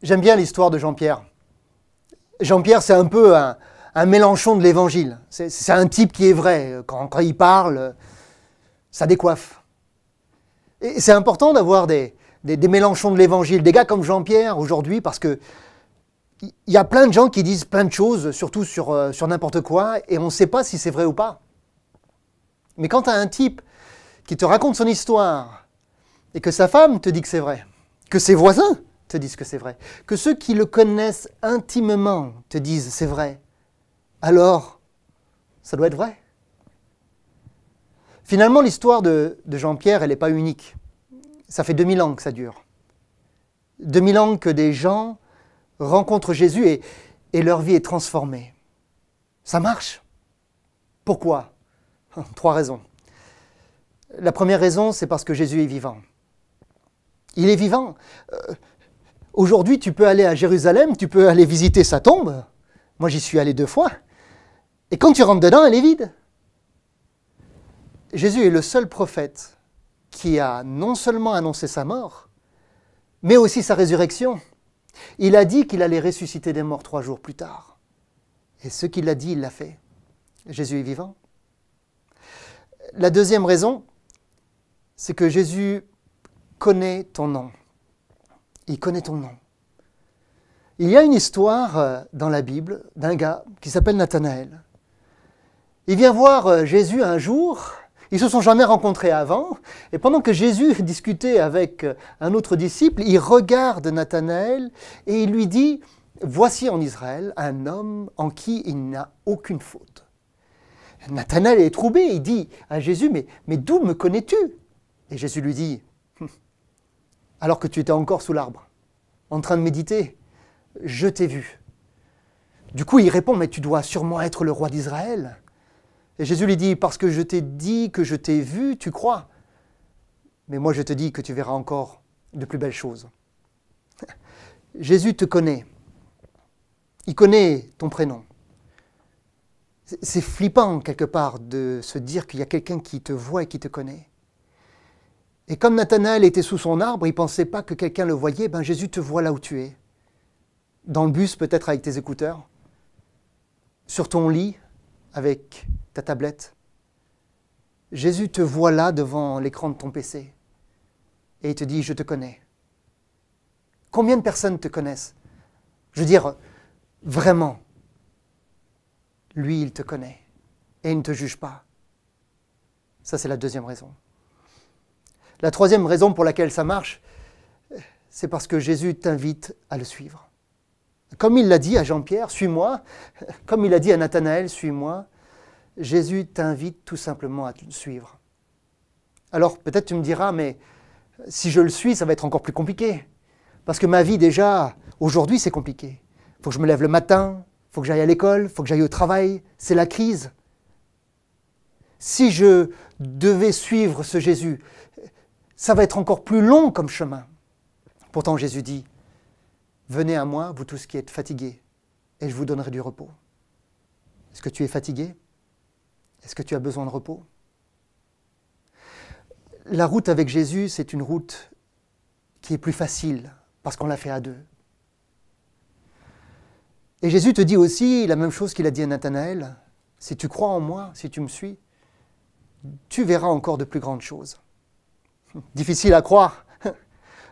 J'aime bien l'histoire de Jean-Pierre. Jean-Pierre, c'est un peu un Mélenchon de l'Évangile. C'est un type qui est vrai. Quand il parle, ça décoiffe. Et c'est important d'avoir des Mélenchons de l'Évangile, des gars comme Jean-Pierre aujourd'hui, parce que il y a plein de gens qui disent plein de choses, surtout sur n'importe quoi, et on ne sait pas si c'est vrai ou pas. Mais quand tu as un type qui te raconte son histoire, et que sa femme te dit que c'est vrai, que ses voisins te disent que c'est vrai, que ceux qui le connaissent intimement te disent c'est vrai, alors ça doit être vrai. Finalement, l'histoire de Jean-Pierre, elle n'est pas unique. Ça fait 2000 ans que ça dure. 2000 ans que des gens rencontrent Jésus et leur vie est transformée. Ça marche. Pourquoi ? 3 raisons. La première raison, c'est parce que Jésus est vivant. Il est vivant. Aujourd'hui, tu peux aller à Jérusalem, tu peux aller visiter sa tombe. Moi, j'y suis allé 2 fois. Et quand tu rentres dedans, elle est vide. Jésus est le seul prophète qui a non seulement annoncé sa mort, mais aussi sa résurrection. Il a dit qu'il allait ressusciter des morts 3 jours plus tard. Et ce qu'il a dit, il l'a fait. Jésus est vivant. La deuxième raison, c'est que Jésus connaît ton nom. Il connaît ton nom. Il y a une histoire dans la Bible d'un gars qui s'appelle Nathanaël. Il vient voir Jésus un jour. Ils ne se sont jamais rencontrés avant. Et pendant que Jésus discutait avec un autre disciple, il regarde Nathanaël et il lui dit « Voici en Israël un homme en qui il n'y a aucune faute. » Nathanaël est troublé. Il dit à Jésus « Mais d'où me connais-tu » Et Jésus lui dit « Alors que tu étais encore sous l'arbre, en train de méditer, je t'ai vu. » Du coup, il répond « Mais tu dois sûrement être le roi d'Israël. » Et Jésus lui dit « Parce que je t'ai dit que je t'ai vu, tu crois. Mais moi, je te dis que tu verras encore de plus belles choses. » Jésus te connaît. Il connaît ton prénom. C'est flippant, quelque part, de se dire qu'il y a quelqu'un qui te voit et qui te connaît. Et comme Nathanaël était sous son arbre, il ne pensait pas que quelqu'un le voyait, ben Jésus te voit là où tu es. Dans le bus, peut-être avec tes écouteurs. Sur ton lit, avec ta tablette. Jésus te voit là devant l'écran de ton PC. Et il te dit, je te connais. Combien de personnes te connaissent ? Je veux dire, vraiment. Lui, il te connaît. Et il ne te juge pas. Ça, c'est la deuxième raison. La troisième raison pour laquelle ça marche, c'est parce que Jésus t'invite à le suivre. Comme il l'a dit à Jean-Pierre, suis-moi. Comme il a dit à Nathanaël, suis-moi. Jésus t'invite tout simplement à le suivre. Alors, peut-être tu me diras, mais si je le suis, ça va être encore plus compliqué. Parce que ma vie, déjà, aujourd'hui, c'est compliqué. Il faut que je me lève le matin, il faut que j'aille à l'école, il faut que j'aille au travail. C'est la crise. Si je devais suivre ce Jésus, ça va être encore plus long comme chemin. Pourtant, Jésus dit, « Venez à moi, vous tous qui êtes fatigués, et je vous donnerai du repos. » Est-ce que tu es fatigué ? Est-ce que tu as besoin de repos ? La route avec Jésus, c'est une route qui est plus facile, parce qu'on l'a fait à 2. Et Jésus te dit aussi la même chose qu'il a dit à Nathanaël, « Si tu crois en moi, si tu me suis, tu verras encore de plus grandes choses. » Difficile à croire.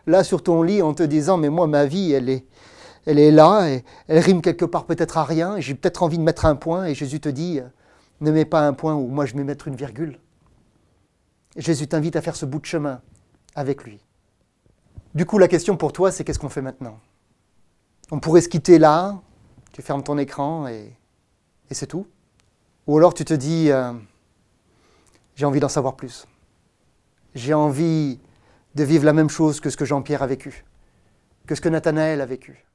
Là, sur ton lit, en te disant, mais moi, ma vie, elle est là, et elle rime quelque part peut-être à rien, et j'ai peut-être envie de mettre un point, et Jésus te dit, ne mets pas un point où moi je vais mettre une virgule. Et Jésus t'invite à faire ce bout de chemin avec lui. Du coup, la question pour toi, c'est qu'est-ce qu'on fait maintenant ? On pourrait se quitter là, tu fermes ton écran, et c'est tout. Ou alors tu te dis, j'ai envie d'en savoir plus. J'ai envie de vivre la même chose que ce que Jean-Pierre a vécu, que ce que Nathanaël a vécu.